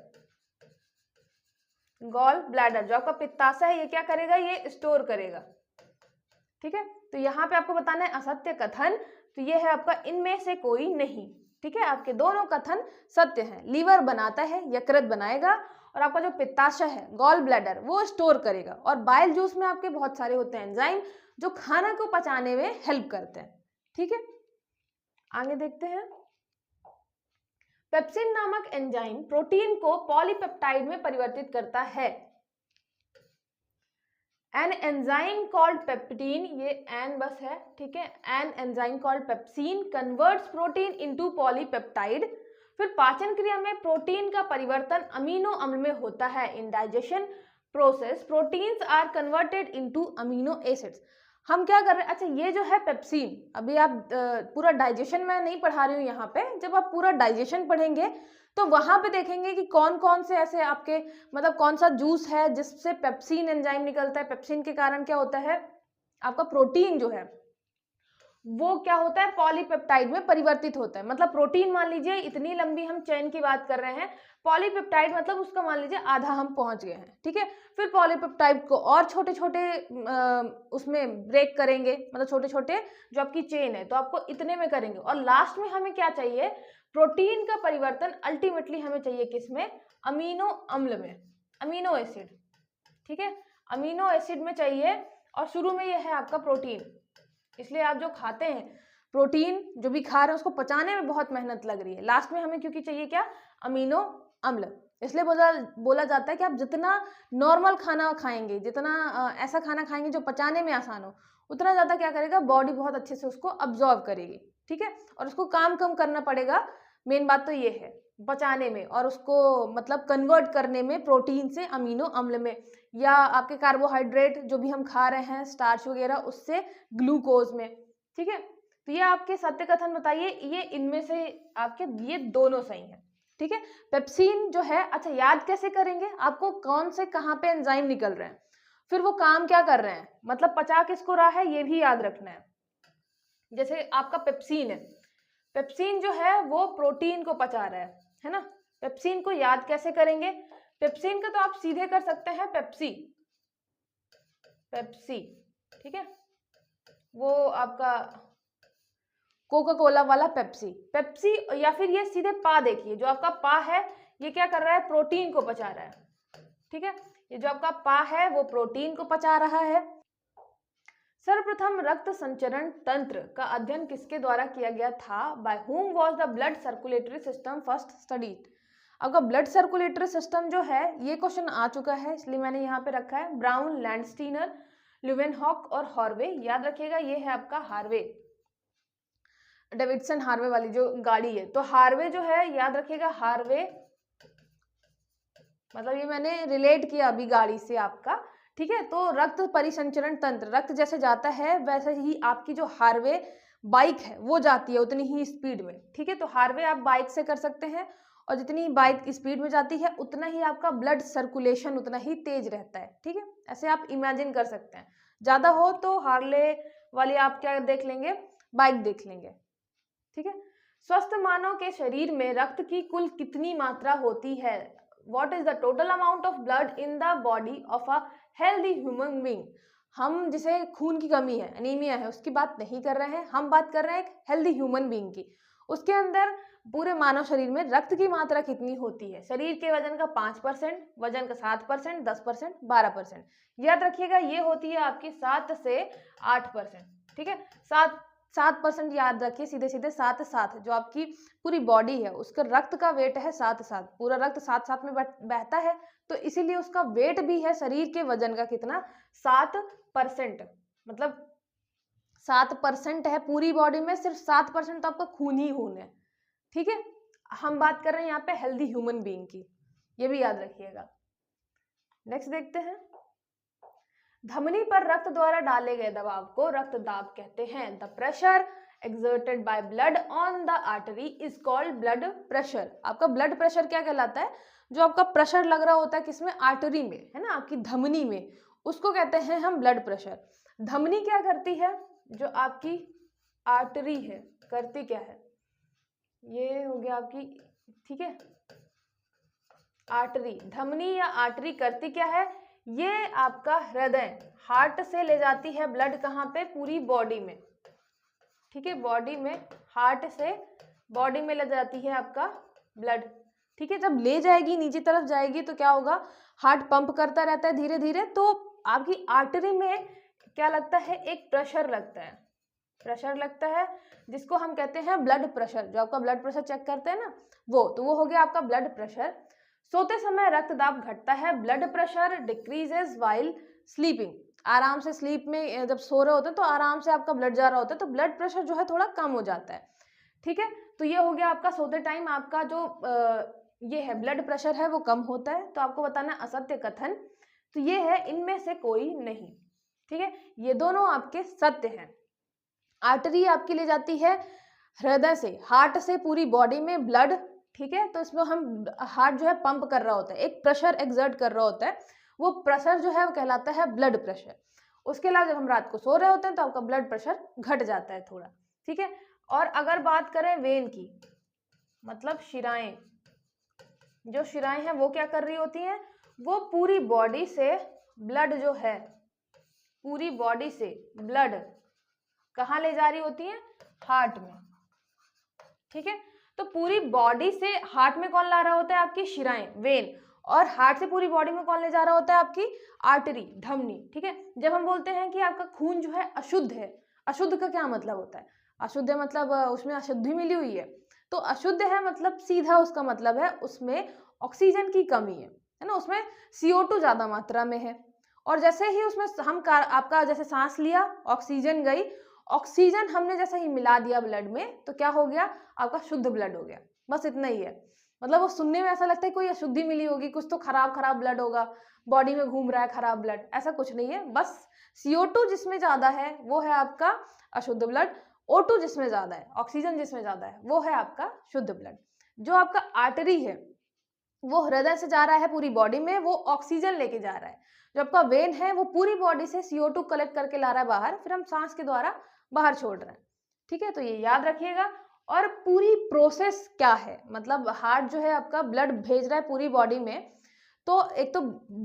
गॉल ब्लैडर, जो आपका पित्ताशय है, ये क्या करेगा, ये स्टोर करेगा। ठीक है, तो यहाँ पे आपको बताना है असत्य कथन, तो ये है आपका इनमें से कोई नहीं। ठीक है, आपके दोनों कथन सत्य हैं। लीवर बनाता है, यकृत बनाएगा, और आपका जो पित्ताशय है, गॉल ब्लैडर, वो स्टोर करेगा। और बाइल जूस में आपके बहुत सारे होते हैं एंजाइम जो खाना को पचाने में हेल्प करते हैं। ठीक है, आगे देखते हैं। पेप्सिन नामक एंजाइम प्रोटीन को पॉलीपेप्टाइड में परिवर्तित करता है। एन एंजाइम कॉल्ड पेप्टिन, ये एन बस है, ठीक है, an enzyme called pepsin converts protein into polypeptide. फिर पाचन क्रिया में प्रोटीन का परिवर्तन अमीनो अम्ल में होता है। In digestion process proteins are converted into amino acids. हम क्या कर रहे हैं, अच्छा ये जो है पेप्सिन, अभी आप पूरा डाइजेशन मैं नहीं पढ़ा रही हूँ यहाँ पे, जब आप पूरा डाइजेशन पढ़ेंगे तो वहां पे देखेंगे कि कौन कौन से ऐसे आपके, मतलब कौन सा जूस है जिससे पेप्सिन एंजाइम निकलता है। पेप्सिन के कारण क्या होता है, आपका प्रोटीन जो है वो क्या होता है, पॉलीपेप्टाइड में परिवर्तित होता है। मतलब प्रोटीन मान लीजिए इतनी लंबी हम चेन की बात कर रहे हैं, पॉलीपेप्टाइड मतलब उसका मान लीजिए आधा हम पहुंच गए हैं। ठीक है, फिर पॉलीपेप्टाइड को और छोटे छोटे उसमें ब्रेक करेंगे, मतलब छोटे छोटे जो आपकी चेन है, तो आपको इतने में करेंगे। और लास्ट में हमें क्या चाहिए, प्रोटीन का परिवर्तन अल्टीमेटली हमें चाहिए किसमें, अमीनो अम्ल में, अमीनो एसिड। ठीक है, अमीनो एसिड में चाहिए, और शुरू में यह है आपका प्रोटीन। इसलिए आप जो खाते हैं प्रोटीन, जो भी खा रहे हैं, उसको पचाने में बहुत मेहनत लग रही है। लास्ट में हमें क्योंकि चाहिए क्या, अमीनो अम्ल। इसलिए बोला जाता है कि आप जितना नॉर्मल खाना खाएंगे, जितना ऐसा खाना खाएंगे जो पचाने में आसान हो, उतना ज़्यादा क्या करेगा, बॉडी बहुत अच्छे से उसको अब्जॉर्व करेगी। ठीक है, और उसको काम कम करना पड़ेगा। मेन बात तो ये है, पचाने में और उसको मतलब कन्वर्ट करने में प्रोटीन से अमीनो अम्ल में, या आपके कार्बोहाइड्रेट जो भी हम खा रहे हैं स्टार्च वगैरह, उससे ग्लूकोज में। ठीक है, तो ये आपके सत्य कथन बताइए, ये इनमें से आपके ये दोनों सही हैं। ठीक है, पेप्सिन जो है, अच्छा याद कैसे करेंगे, आपको कौन से कहाँ पे एंजाइम निकल रहे हैं, फिर वो काम क्या कर रहे हैं, मतलब पचा किसको रहा है, ये भी याद रखना है। जैसे आपका पेप्सिन है, पेप्सिन जो है वो प्रोटीन को पचा रहा है ना। पेप्सिन को याद कैसे करेंगे, पेप्सिन का तो आप सीधे कर सकते हैं पेप्सी, पेप्सी। ठीक है, वो आपका कोका कोला वाला पेप्सी, पेप्सी, या फिर ये सीधे पा देखिए, जो आपका पा है ये क्या कर रहा है, प्रोटीन को पचा रहा है। ठीक है, ये जो आपका पा है वो प्रोटीन को पचा रहा है। सर्वप्रथम रक्त संचरण तंत्र का अध्ययन किसके द्वारा किया गया था, by whom was the blood circulatory system first studied। आपका ब्लड सर्कुलेटरी सिस्टम जो है, ये क्वेश्चन आ चुका है, इसलिए मैंने यहाँ पे रखा है ब्राउन, लैंडस्टीनर, ल्यूवेनहॉक और हार्वे। याद रखिएगा ये है आपका हार्वे, डेविडसन हार्वे वाली जो गाड़ी है, तो हार्वे जो है याद रखिएगा, हार्वे मतलब ये मैंने रिलेट किया अभी गाड़ी से आपका। ठीक है, तो रक्त परिसंचरण तंत्र, रक्त जैसे जाता है वैसे ही आपकी जो हार्वे बाइक है वो जाती है उतनी ही स्पीड में, ठीक है। तो हाईवे आप बाइक से कर सकते हैं, और जितनी बाइक स्पीड में जाती है उतना ही आपका ब्लड सर्कुलेशन उतना ही तेज रहता है, ठीक है। ऐसे आप इमेजिन कर सकते हैं। ज़्यादा हो तो हार्ले वाली आप क्या देख लेंगे, बाइक देख लेंगे, ठीक है। स्वस्थ मानव के शरीर में रक्त की कुल कितनी मात्रा होती है? What is the total amount of blood in the body of a healthy human being? हम जिसे खून की कमी है, एनीमिया है, उसकी बात नहीं कर रहे हैं, हम बात कर रहे हैं एक हेल्दी ह्यूमन बीइंग की। उसके अंदर पूरे मानव शरीर में रक्त की मात्रा कितनी होती है? शरीर के वजन का 5%, वजन का 7%, 10%, 12%। याद रखिएगा ये होती है आपकी 7 से 8%, ठीक है। 7% याद रखिए, सीधे सीधे 7 जो आपकी पूरी बॉडी है उसका रक्त का वेट है 7, पूरा रक्त 7 में बहता है, तो इसीलिए उसका वेट भी है शरीर के वजन का कितना, 7%। मतलब 7% है पूरी बॉडी में, सिर्फ 7% तो आपका खून ही खून है, ठीक है। हम बात कर रहे हैं यहाँ पे हेल्दी ह्यूमन बीइंग की, ये भी याद रखिएगा। नेक्स्ट देखते हैं, धमनी पर रक्त द्वारा डाले गए दबाव को रक्तदाब कहते हैं। The pressure exerted by blood on the artery is called blood pressure। आपका ब्लड प्रेशर क्या कहलाता है? जो आपका प्रेशर लग रहा होता है किसमें, आर्टरी में, है ना, आपकी धमनी में, उसको कहते हैं हम ब्लड प्रेशर। धमनी क्या करती है? जो आपकी आर्टरी है करती क्या है, ये हो गया आपकी, ठीक है, आर्टरी। धमनी या आर्टरी करती क्या है? ये आपका हृदय, हार्ट से ले जाती है ब्लड, कहाँ पे, पूरी बॉडी में, ठीक है, बॉडी में, हार्ट से बॉडी में ले जाती है आपका ब्लड, ठीक है। जब ले जाएगी नीचे तरफ जाएगी तो क्या होगा, हार्ट पंप करता रहता है धीरे धीरे, तो आपकी आर्टरी में क्या लगता है, एक प्रेशर लगता है, प्रेशर लगता है, जिसको हम कहते हैं ब्लड प्रेशर। जो आपका ब्लड प्रेशर चेक करते हैं ना वो, तो वो हो गया आपका ब्लड प्रेशर। सोते समय रक्तदाब घटता है, blood pressure decreases while sleeping. आराम से स्लीप में जब सो रहे होते हैं तो आराम से आपका ब्लड जा रहा होता है, तो ब्लड प्रेशर जो है थोड़ा कम हो जाता है, ठीक है। तो ये हो गया आपका सोते टाइम आपका जो ये है ब्लड प्रेशर है वो कम होता है। तो आपको बताना है असत्य कथन, तो ये है इनमें से कोई नहीं, ठीक है। ये दोनों आपके सत्य हैं। आर्टरी आपकी ले जाती है हृदय से, हार्ट से पूरी बॉडी में ब्लड, ठीक है। तो इसमें हम हार्ट जो है पंप कर रहा होता है, एक प्रेशर एक्सर्ट कर रहा होता है, वो प्रेशर जो है वो कहलाता है ब्लड प्रेशर। उसके अलावा जब हम रात को सो रहे होते हैं तो आपका ब्लड प्रेशर घट जाता है थोड़ा, ठीक है। और अगर बात करें वेन की, मतलब शिराएं, जो शिराएं हैं वो क्या कर रही होती हैं, वो पूरी बॉडी से ब्लड जो है, पूरी बॉडी से ब्लड कहाँ ले जा रही होती है, हार्ट में, ठीक है। तो पूरी बॉडी से हार्ट में कौन ला रहा होता है, आपकी शिराएं, वेन, और हार्ट से पूरी बॉडी में कौन ले जा रहा होता है, आपकी आर्टरी, धमनी, ठीक है। जब हम बोलते हैं कि आपका खून जो है अशुद्ध है, अशुद्ध का क्या मतलब होता है, अशुद्ध है मतलब उसमें अशुद्धि मिली हुई है, तो अशुद्ध है मतलब सीधा उसका मतलब है उसमें ऑक्सीजन की कमी है ना, उसमें CO2 ज्यादा मात्रा में है। और जैसे ही उसमें हम आपका जैसे सांस लिया, ऑक्सीजन गई, ऑक्सीजन हमने जैसे ही मिला दिया ब्लड में, तो क्या हो गया, आपका शुद्ध ब्लड हो गया, बस इतना ही है। मतलब वो सुनने में ऐसा लगता है कोई अशुद्धि मिली होगी, कुछ तो खराब ब्लड होगा, बॉडी में घूम रहा है खराब ब्लड, ऐसा कुछ नहीं है। बस CO2 जिसमें ज्यादा है वो है आपका अशुद्ध ब्लड, O2 जिसमें ज्यादा है, ऑक्सीजन जिसमें ज्यादा है, वो है आपका शुद्ध ब्लड। जो आपका आर्टरी है वो हृदय से जा रहा है पूरी बॉडी में, वो ऑक्सीजन लेके जा रहा है। जो आपका वेन है वो पूरी बॉडी से CO2 कलेक्ट करके ला रहा है बाहर, फिर हम सांस के द्वारा बाहर छोड़ रहे हैं, ठीक है। तो ये याद रखिएगा। और पूरी प्रोसेस क्या है, मतलब हार्ट जो है आपका ब्लड भेज रहा है पूरी बॉडी में, तो एक तो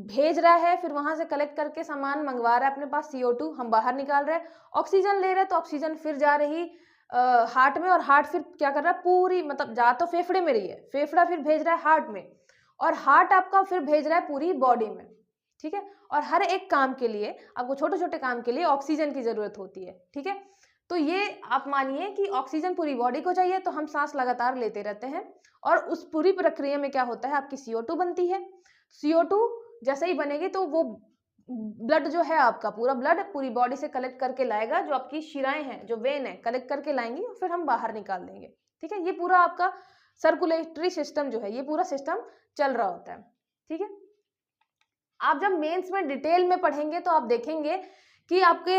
भेज रहा है, फिर वहां से कलेक्ट करके सामान मंगवा रहा है अपने पास, CO2 हम बाहर निकाल रहे हैं, ऑक्सीजन ले रहे हैं, तो ऑक्सीजन फिर जा रही हार्ट में, और हार्ट फिर क्या कर रहा है, पूरी मतलब जा तो फेफड़े में रही है, फेफड़ा फिर भेज रहा है हार्ट में, और हार्ट आपका फिर भेज रहा है पूरी बॉडी में, ठीक है। और हर एक काम के लिए आपको, छोटे छोटे काम के लिए ऑक्सीजन की जरूरत होती है, ठीक है। तो ये आप मानिए कि ऑक्सीजन पूरी बॉडी को चाहिए, तो हम सांस लगातार लेते रहते हैं, और उस पूरी प्रक्रिया में क्या होता है, आपकी CO2 बनती है। CO2 जैसे ही बनेगी तो वो ब्लड जो है आपका, पूरा ब्लड पूरी बॉडी से कलेक्ट करके लाएगा, जो आपकी शिराएं हैं, जो वेन है, कलेक्ट करके लाएंगी, फिर हम बाहर निकाल देंगे, ठीक है। ये पूरा आपका सर्कुलेटरी सिस्टम जो है, ये पूरा सिस्टम चल रहा होता है, ठीक है। आप जब मेंस में डिटेल में पढ़ेंगे तो आप देखेंगे कि आपके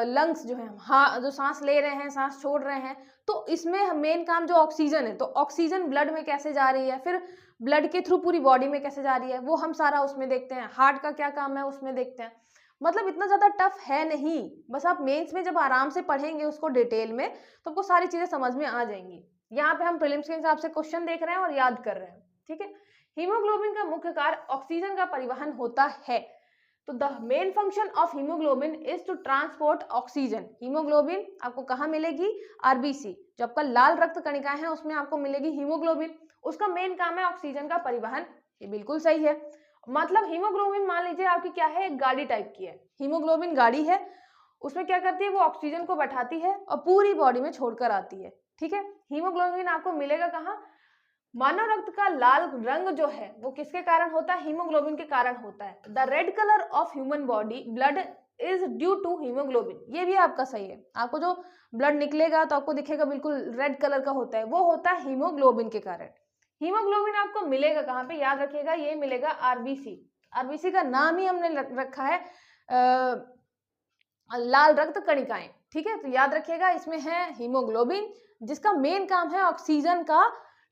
लंग्स जो है, हाँ, जो सांस ले रहे हैं, सांस छोड़ रहे हैं, तो इसमें मेन काम जो ऑक्सीजन है, तो ऑक्सीजन ब्लड में कैसे जा रही है, फिर ब्लड के थ्रू पूरी बॉडी में कैसे जा रही है, वो हम सारा उसमें देखते हैं। हार्ट का क्या काम है उसमें देखते हैं। मतलब इतना ज़्यादा टफ है नहीं, बस आप मेंस में जब आराम से पढ़ेंगे उसको डिटेल में तो आपको सारी चीज़ें समझ में आ जाएंगी। यहाँ पे हम प्रीलिम्स के हिसाब से क्वेश्चन देख रहे हैं और याद कर रहे हैं, ठीक है। हीमोग्लोबिन का मुख्य कार्य ऑक्सीजन का परिवहन होता है। तो the main function of haemoglobin is to transport oxygen. Haemoglobin आपको कहाँ मिलेगी? आरबीसी, जो आपका लाल रक्त कणिकाएं हैं उसमें आपको मिलेगी हीमोग्लोबिन। उसका मेन काम है ऑक्सीजन का परिवहन। ये बिल्कुल सही है। मतलब हीमोग्लोबिन मान लीजिए आपकी क्या है, एक गाड़ी टाइप की है। हीमोग्लोबिन गाड़ी है, उसमें क्या करती है, वो ऑक्सीजन को बैठाती है और पूरी बॉडी में छोड़कर आती है, ठीक है। हीमोग्लोबिन आपको मिलेगा कहाँ? मानव रक्त का लाल रंग जो है वो किसके कारण होता है? हीमोग्लोबिन के कारण होता है। The red colour of human body blood is due to haemoglobin. ये भी आपका सही है। आपको जो ब्लड निकलेगा तो आपको दिखेगा बिल्कुल रेड कलर का होता है, वो होता है हीमोग्लोबिन के कारण। हीमोग्लोबिन आपको मिलेगा कहाँ पे? याद रखिएगा, ये मिलेगा आरबीसी। आरबीसी का नाम ही हमने रखा है लाल रक्त कणिकाएं, ठीक है। तो याद रखिएगा इसमें है हीमोग्लोबिन, जिसका मेन काम है ऑक्सीजन का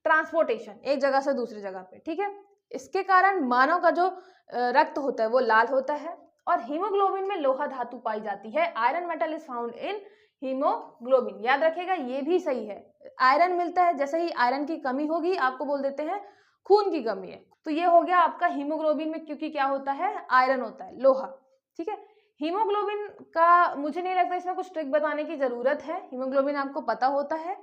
ट्रांसपोर्टेशन एक जगह से दूसरी जगह पे, ठीक है। इसके कारण मानव का जो रक्त होता है वो लाल होता है। और हीमोग्लोबिन में लोहा धातु पाई जाती है। Iron metal is found in haemoglobin. याद रखिएगा ये भी सही है। आयरन मिलता है, जैसे ही आयरन की कमी होगी आपको बोल देते हैं खून की कमी है। तो ये हो गया आपका हीमोग्लोबिन में, क्योंकि क्या होता है? आयरन होता है, लोहा, ठीक है। हीमोग्लोबिन का मुझे नहीं लगता इसमें कुछ ट्रिक बताने की जरूरत है। हीमोग्लोबिन आपको पता होता है,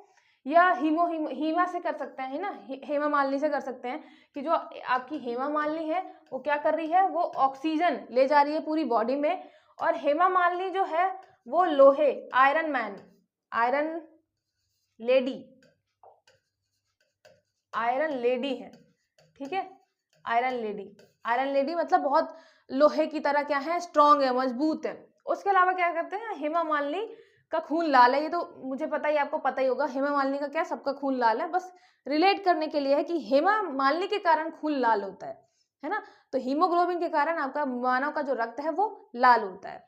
या हीमा से कर सकते हैं ना, हेमा मालिनी से कर सकते हैं कि जो आपकी हेमा मालिनी है वो क्या कर रही है? वो ऑक्सीजन ले जा रही है पूरी बॉडी में। और हेमा मालिनी जो है वो लोहे, iron man, iron lady, iron lady है, ठीक है। आयरन लेडी, आयरन लेडी मतलब बहुत लोहे की तरह क्या है, स्ट्रॉन्ग है, मजबूत है। उसके अलावा क्या करते हैं, हेमा मालिनी का खून लाल है। ये तो मुझे पता ही, आपको पता ही होगा हेमा मालिनी का क्या, सबका खून लाल है। बस रिलेट करने के लिए है कि हेमा मालिनी के कारण खून लाल होता है ना। तो हीमोग्लोबिन के कारण आपका मानव का जो रक्त है वो लाल होता है।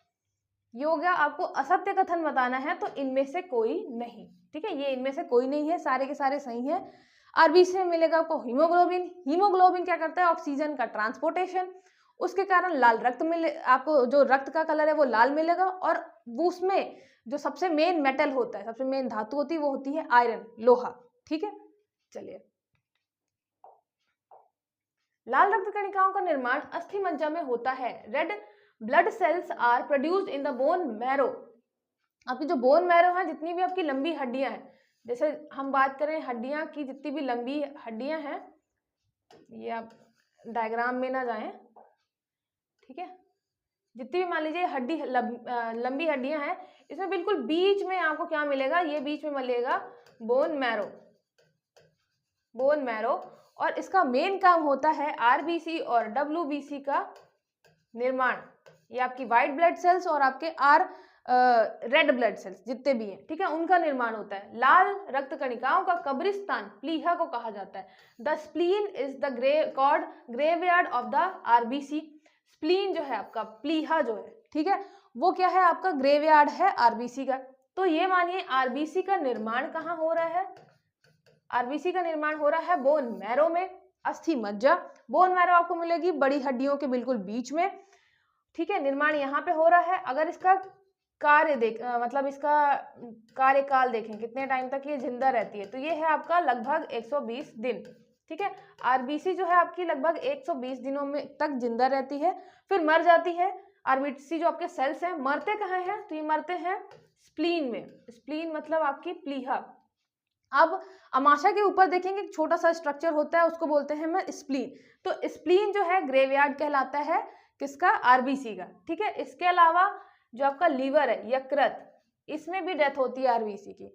ये हो गया। आपको असत्य कथन बताना है तो इनमें से कोई नहीं, ठीक है। ये इनमें से कोई नहीं है, सारे के सारे सही है। आरबीसी में मिलेगा आपको हीमोग्लोबिन। हीमोग्लोबिन क्या करता है? ऑक्सीजन का ट्रांसपोर्टेशन, उसके कारण लाल रक्त मिले, आपको जो रक्त का कलर है वो लाल मिलेगा। और वो उसमें जो सबसे मेन मेटल होता है, सबसे मेन धातु होती है, वो होती है आयरन, लोहा, ठीक है। चलिए, लाल रक्त कणिकाओं का निर्माण अस्थि मज्जा में होता है। Red blood cells are produced in the bone marrow. आपकी जो बोन मैरो है, जितनी भी आपकी लंबी हड्डियां हैं, जैसे हम बात करें हड्डियां की, जितनी भी लंबी हड्डियां हैं, ये आप डायग्राम में ना जाएं, ठीक है। जितनी भी मान लीजिए हड्डी लंबी हड्डियां हैं, इसमें बिल्कुल बीच में आपको क्या मिलेगा? ये बीच में मिलेगा बोन मैरो, बोन मैरो। और इसका मेन काम होता है आरबीसी और डब्ल्यूबीसी का निर्माण। ये आपकी व्हाइट ब्लड सेल्स और आपके रेड ब्लड सेल्स जितने भी हैं, ठीक है, उनका निर्माण होता है। लाल रक्त कणिकाओं का कब्रिस्तान प्लीहा को कहा जाता है। The spleen is the graveyard of the RBC. Spleen जो है आपका, प्लीहा जो है, ठीक है, वो क्या है? आपका ग्रेवयार्ड है आरबीसी का। तो ये मानिए आरबीसी का निर्माण कहाँ हो रहा है? आरबीसी का निर्माण हो रहा है बोन मैरो में, अस्थि मज्जा। बोन मैरो आपको मिलेगी बड़ी हड्डियों के बिल्कुल बीच में, ठीक है। निर्माण यहाँ पे हो रहा है। अगर इसका कार्य मतलब इसका कार्यकाल देखें, कितने टाइम तक ये जिंदा रहती है, तो ये है आपका लगभग 120 दिन, ठीक है। आरबीसी जो है आपकी लगभग 120 दिनों में तक जिंदा रहती है, फिर मर जाती है। आरबीसी जो आपके सेल्स हैं, मरते कहाँ हैं? तो ये मरते हैं स्प्लीन में। स्प्लीन मतलब आपकी प्लीहा। अब अमाशय के ऊपर देखेंगे एक छोटा सा स्ट्रक्चर होता है, उसको बोलते हैं मैं स्प्लीन। तो स्प्लीन जो है ग्रेवयार्ड कहलाता है, किसका? आरबीसी का, ठीक है। इसके अलावा जो आपका लीवर है, यकृत, इसमें भी डेथ होती है आरबीसी की,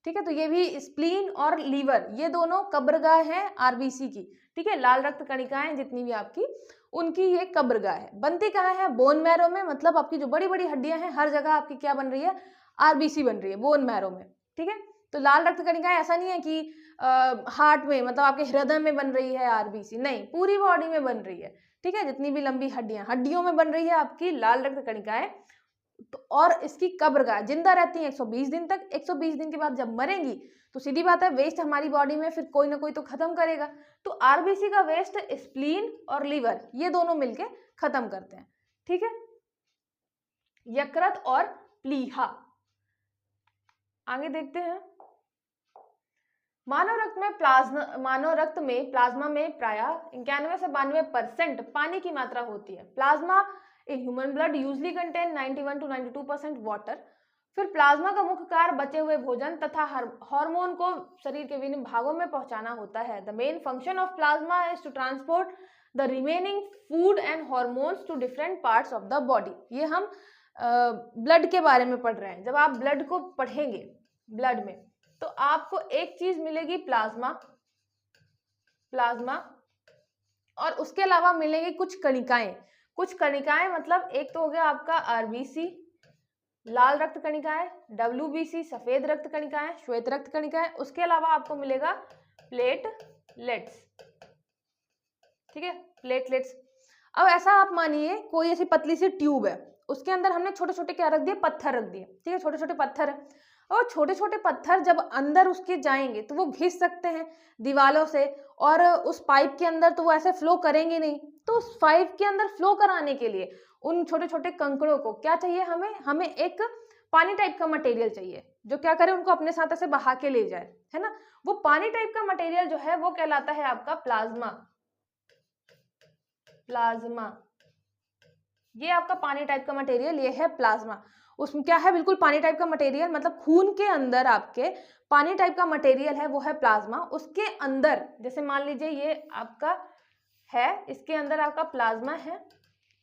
ठीक है। तो ये भी स्प्लीन और लीवर, ये दोनों कब्रगाह हैं आरबीसी की, ठीक है। लाल रक्त कणिकाएं जितनी भी आपकी, उनकी ये कब्रगाह है। बनती कहाँ है? बोन मैरो में। मतलब आपकी जो बड़ी बड़ी हड्डियां हैं, हर जगह आपकी क्या बन रही है? आरबीसी बन रही है बोन मैरो में, ठीक है। तो लाल रक्त कणिकाएं ऐसा नहीं है कि हार्ट में, मतलब आपके हृदय में बन रही है आरबीसी, नहीं, पूरी बॉडी में बन रही है, ठीक है। जितनी भी लंबी हड्डियों में बन रही है आपकी लाल रक्त कणिकाएं। तो और इसकी कब्र का जिंदा रहती हैं 120 दिन तक। 120 दिन के बाद जब मरेंगी तो सीधी बात है वेस्ट हमारी बॉडी में फिर कोई ना कोई तो खत्म करेगा। तो आरबीसी का वेस्ट स्प्लीन और लीवर ये दोनों मिलके खत्म करते हैं। ठीक है, यकृत और प्लीहा। आगे देखते हैं। मानव रक्त में प्लाज्मा में प्रायः 91 से 92% पानी की मात्रा होती है। Plasma in human blood usually contain 91 to 92% water. फिर प्लाज्मा का मुख्य कार्य बचे हुए भोजन तथा हार्मोन को शरीर के विभिन्न भागों में पहुंचाना होता है। The main function of plasma is to transport the remaining food and hormones to different parts of the body. ये हम ब्लड के बारे में पढ़ रहे हैं। जब आप ब्लड को पढ़ेंगे ब्लड में तो आपको एक चीज मिलेगी प्लाज्मा और उसके अलावा मिलेंगे कुछ कणिकाएं। कुछ कणिकाएं मतलब एक तो हो गया आपका आरबीसी लाल रक्त कणिकाएं, डब्ल्यूबीसी सफेद रक्त कणिकाएं, श्वेत रक्त कणिकाएं, उसके अलावा आपको मिलेगा प्लेटलेट्स। ठीक है, प्लेटलेट्स। अब ऐसा आप मानिए कोई ऐसी पतली सी ट्यूब है, उसके अंदर हमने छोटे छोटे क्या रख दिए, पत्थर रख दिए। ठीक है, छोटे छोटे पत्थर है और छोटे छोटे पत्थर जब अंदर उसके जाएंगे तो वो घिस सकते हैं दीवारों से और उस पाइप के अंदर तो वो ऐसे फ्लो करेंगे नहीं। तो उस पाइप के अंदर फ्लो कराने के लिए उन छोटे छोटे कंकड़ों को क्या चाहिए, हमें एक पानी टाइप का मटेरियल चाहिए जो क्या करे उनको अपने साथ ऐसे बहा के ले जाए, है ना। वो पानी टाइप का मटेरियल जो है वो कहलाता है आपका प्लाज्मा। ये आपका पानी टाइप का मटेरियल ये है प्लाज्मा। उसमें क्या है, बिल्कुल पानी टाइप का मटेरियल, मतलब खून के अंदर आपके पानी टाइप का मटेरियल है वो है प्लाज्मा। उसके अंदर जैसे मान लीजिए ये आपका है, इसके अंदर आपका प्लाज्मा है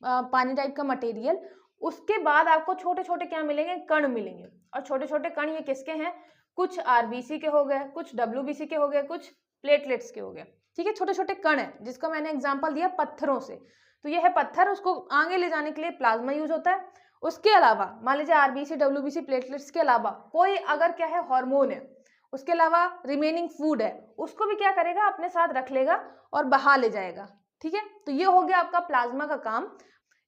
पानी टाइप का मटेरियल। उसके बाद आपको छोटे छोटे क्या मिलेंगे, कण मिलेंगे। और छोटे छोटे कण ये किसके हैं, कुछ आरबीसी के हो गए, कुछ डब्ल्यूबीसी के हो गए, कुछ प्लेटलेट्स के हो गए। ठीक है, छोटे छोटे कण है जिसका मैंने एग्जांपल दिया पत्थरों से। तो ये है पत्थर, उसको आगे ले जाने के लिए प्लाज्मा यूज होता है। उसके अलावा मान लीजिए आरबीसी डब्ल्यूबीसी प्लेटलेट्स के अलावा कोई अगर क्या है हार्मोन है, उसके अलावा रिमेनिंग फूड है, उसको भी क्या करेगा अपने साथ रख लेगा और बहा ले जाएगा। ठीक है, तो ये हो गया आपका प्लाज्मा का काम।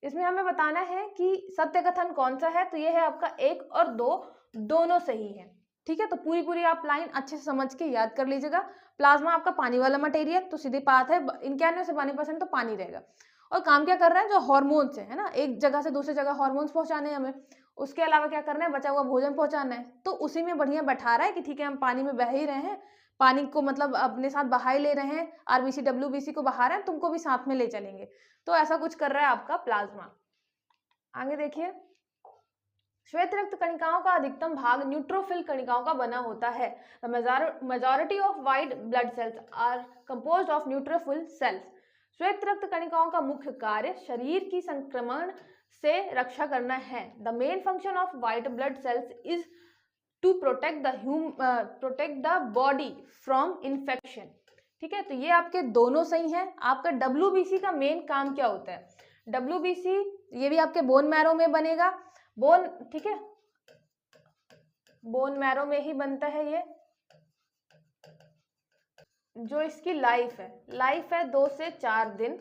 इसमें हमें बताना है कि सत्य कथन कौन सा है, तो ये है आपका 1 और 2 दोनों सही है। ठीक है, तो पूरी आप लाइन अच्छे से समझ के याद कर लीजिएगा। प्लाज्मा आपका पानी वाला मटेरियल, तो सीधी बात है 91 से 92% तो पानी रहेगा। और काम क्या कर रहा है, जो हार्मोन्स है ना, एक जगह से दूसरी जगह हार्मोन्स पहुंचाने हैं हमें। उसके अलावा क्या करना है, बचा हुआ भोजन पहुंचाना है। तो उसी में बढ़िया बैठा रहा है कि ठीक है हम पानी में बह ही रहे हैं, पानी को मतलब अपने साथ बहा ही ले रहे हैं, आरबीसी डब्ल्यूबीसी को बहा रहे हैं, तुमको भी साथ में ले चलेंगे। तो ऐसा कुछ कर रहा है आपका प्लाज्मा। आगे देखिए, श्वेत रक्त कणिकाओं का अधिकतम भाग न्यूट्रोफिल कणिकाओं का बना होता है। The majority of white blood cells are composed of neutrophil cells. श्वेत रक्त कणिकाओं का मुख्य कार्य शरीर की संक्रमण से रक्षा करना है। The main function of white blood cells is to protect the body from infection. ठीक है, तो ये आपके दोनों सही हैं। आपका डब्ल्यूबीसी का मेन काम क्या होता है, डब्ल्यूबीसी ये भी आपके बोन मैरो में बनेगा। ठीक है, बोन मैरो में ही बनता है ये। जो इसकी लाइफ है 2 से 4 दिन।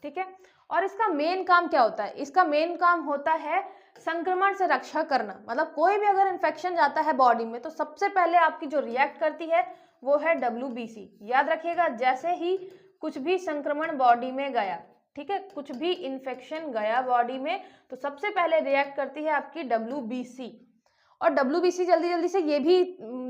ठीक है, और इसका मेन काम क्या होता है, इसका मेन काम होता है संक्रमण से रक्षा करना। मतलब कोई भी अगर इन्फेक्शन जाता है बॉडी में तो सबसे पहले आपकी जो रिएक्ट करती है वो है डब्ल्यूबीसी। याद रखिएगा, जैसे ही कुछ भी संक्रमण बॉडी में गया, ठीक है, कुछ भी इन्फेक्शन गया बॉडी में तो सबसे पहले रिएक्ट करती है आपकी डब्ल्यूबीसी। और डब्ल्यूबीसी जल्दी जल्दी से ये भी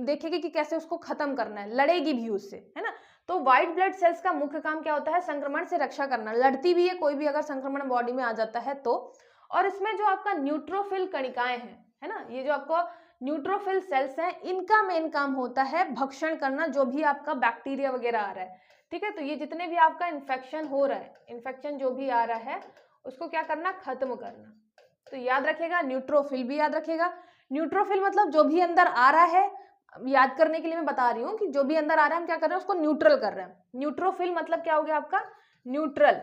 देखेगी कि कैसे उसको खत्म करना है, लड़ेगी भी उससे, है ना। तो व्हाइट ब्लड सेल्स का मुख्य काम क्या होता है, संक्रमण से रक्षा करना। लड़ती भी है कोई भी अगर संक्रमण बॉडी में आ जाता है तो। और इसमें जो आपका न्यूट्रोफिल कणिकाएं हैं, है ना, ये जो आपको न्यूट्रोफिल सेल्स हैं, इनका मेन काम होता है भक्षण करना जो भी आपका बैक्टीरिया वगैरह आ रहा है। ठीक है, तो ये जितने भी आपका इन्फेक्शन हो रहा है, इन्फेक्शन जो भी आ रहा है उसको क्या करना, खत्म करना। तो याद रखिएगा, न्यूट्रोफिल भी याद रखिएगा। न्यूट्रोफिल मतलब जो भी अंदर आ रहा है, याद करने के लिए मैं बता रही हूँ कि जो भी अंदर आ रहा है हम क्या कर रहे हैं, उसको न्यूट्रल कर रहे हैं। न्यूट्रोफिल मतलब क्या हो गया आपका, न्यूट्रल।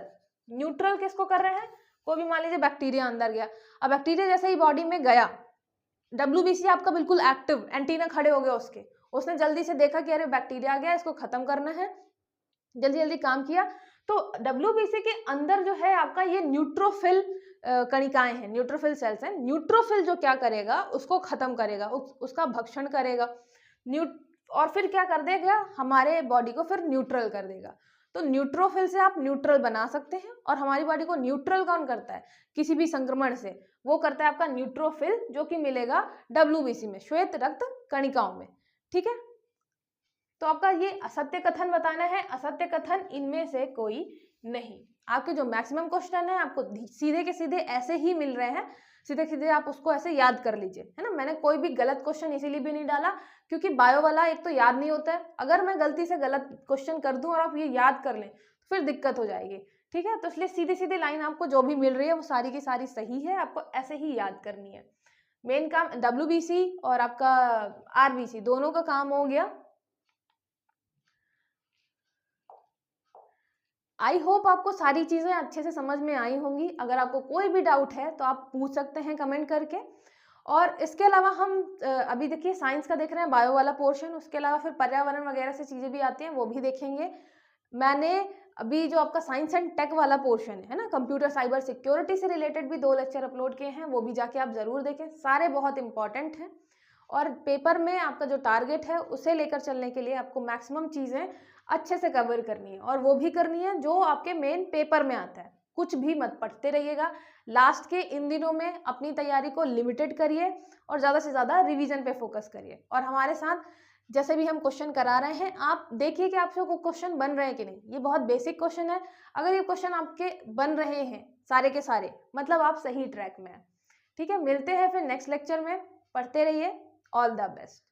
न्यूट्रल किसको कर रहे हैं, कोई भी मान लीजिए बैक्टीरिया अंदर गया। अब बैक्टीरिया जैसे ही बॉडी में गया, डब्ल्यूबीसी आपका बिल्कुल एक्टिव, एंटीना खड़े हो गए उसके, उसने जल्दी से देखा कि अरे बैक्टीरिया आ गया, इसको खत्म करना है, जल्दी जल्दी काम किया। तो डब्ल्यूबीसी के अंदर जो है आपका ये न्यूट्रोफिल कणिकाएं हैं, न्यूट्रोफिल सेल्स हैं। न्यूट्रोफिल जो क्या करेगा, उसको खत्म करेगा, उसका भक्षण करेगा, और फिर क्या कर देगा, हमारे बॉडी को फिर न्यूट्रल कर देगा। तो न्यूट्रोफिल से आप न्यूट्रल बना सकते हैं, और हमारी बॉडी को न्यूट्रल कौन करता है किसी भी संक्रमण से, वो करता है आपका न्यूट्रोफिल, जो कि मिलेगा WBC में, श्वेत रक्त कणिकाओं में। ठीक है, तो आपका ये असत्य कथन बताना है, असत्य कथन इनमें से कोई नहीं। आपके जो मैक्सिमम क्वेश्चन है आपको सीधे के सीधे ऐसे ही मिल रहे हैं, सीधे सीधे आप उसको ऐसे याद कर लीजिए, है ना। मैंने कोई भी गलत क्वेश्चन इसीलिए भी नहीं डाला क्योंकि बायो वाला एक तो याद नहीं होता है, अगर मैं गलती से गलत क्वेश्चन कर दूं और आप ये याद कर लें तो फिर दिक्कत हो जाएगी। ठीक है, तो इसलिए सीधी सीधी लाइन आपको जो भी मिल रही है वो सारी की सारी सही है, आपको ऐसे ही याद करनी है। मेन काम WBC और आपका RBC दोनों का काम हो गया। आई होप आपको सारी चीज़ें अच्छे से समझ में आई होंगी। अगर आपको कोई भी डाउट है तो आप पूछ सकते हैं कमेंट करके। और इसके अलावा हम अभी देखिए साइंस का देख रहे हैं, बायो वाला पोर्शन, उसके अलावा फिर पर्यावरण वगैरह से चीज़ें भी आती हैं, वो भी देखेंगे। मैंने अभी जो आपका साइंस एंड टेक वाला पोर्शन है ना, कंप्यूटर साइबर सिक्योरिटी से रिलेटेड भी 2 लेक्चर अपलोड किए हैं, वो भी जाके आप ज़रूर देखें, सारे बहुत इंपॉर्टेंट हैं। और पेपर में आपका जो टारगेट है उसे लेकर चलने के लिए आपको मैक्सिमम चीज़ें अच्छे से कवर करनी है, और वो भी करनी है जो आपके मेन पेपर में आता है। कुछ भी मत पढ़ते रहिएगा, लास्ट के इन दिनों में अपनी तैयारी को लिमिटेड करिए और ज़्यादा से ज़्यादा रिवीजन पे फोकस करिए। और हमारे साथ जैसे भी हम क्वेश्चन करा रहे हैं, आप देखिए कि आपसे को क्वेश्चन बन रहे हैं कि नहीं। ये बहुत बेसिक क्वेश्चन है, अगर ये क्वेश्चन आपके बन रहे हैं सारे के सारे, मतलब आप सही ट्रैक में हैं। ठीक है, मिलते हैं फिर नेक्स्ट लेक्चर में, पढ़ते रहिए। All the best.